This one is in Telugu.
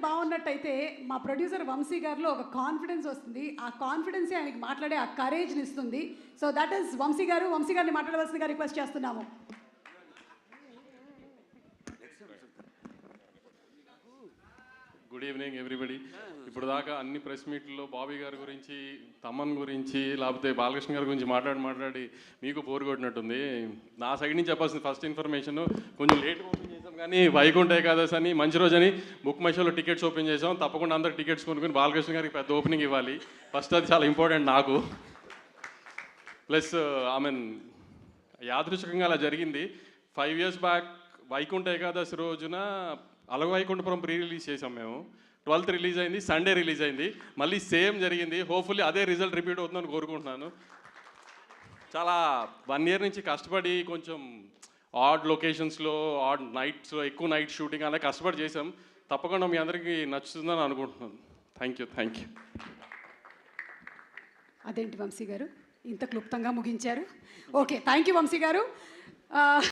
బాగున్నట్టయితే మా ప్రొడ్యూసర్ వంశీ గారిలో ఒక కాన్ఫిడెన్స్ వస్తుంది. ఆ కాన్ఫిడెన్సే ఆయనకి మాట్లాడే ఆ కరేజ్ని ఇస్తుంది. సో దట్ ఈస్ వంశీ గారు. వంశీ గారిని మాట్లాడవలసిందిగా రిక్వెస్ట్ చేస్తున్నాము. Good evening everybody. ఇప్పుడు దాకా అన్ని ప్రెస్ మీట్లో బాబీ గారి గురించి, తమన్ గురించి, లేకపోతే బాలకృష్ణ గారి గురించి మాట్లాడి మీకు బోర్ కొట్టినట్టుంది. నా సైడ్ నుంచి చెప్పాల్సిన ఫస్ట్ ఇన్ఫర్మేషన్, కొంచెం లేట్ ఓపెన్ చేసాం కానీ వైకుంఠ ఏకాదశి అని మంచి రోజు అని బుక్ మై షోలో టికెట్స్ ఓపెన్ చేసాం. తప్పకుండా అందరు టికెట్స్ కొనుక్కొని బాలకృష్ణ గారికి పెద్ద ఓపెనింగ్ ఇవ్వాలి. ఫస్ట్ అది చాలా ఇంపార్టెంట్ నాకు. ప్లస్ యాదృచ్ఛికంగా అలా జరిగింది. 5 years బ్యాక్ వైకుంఠ ఏకాదశి రోజున అలవైకుంఠపురం ప్రీ రిలీజ్ చేసాం మేము. 12th రిలీజ్ అయింది, సండే రిలీజ్ అయింది. మళ్ళీ సేమ్ జరిగింది. హోప్ఫుల్లీ అదే రిజల్ట్ రిపీట్ అవుతుందని కోరుకుంటున్నాను. చాలా 1 year నుంచి కష్టపడి కొంచెం ఆడ్ లొకేషన్స్లో, ఆడ్ నైట్స్లో, ఎక్కువ నైట్ షూటింగ్ అలా కష్టపడి చేసాం. తప్పకుండా మీ అందరికీ నచ్చుతుందని అనుకుంటున్నాను. Thank you. అదేంటి వంశీ గారు ఇంత క్లుప్తంగా ముగించారు? ఓకే, థ్యాంక్ యూ వంశీ గారు.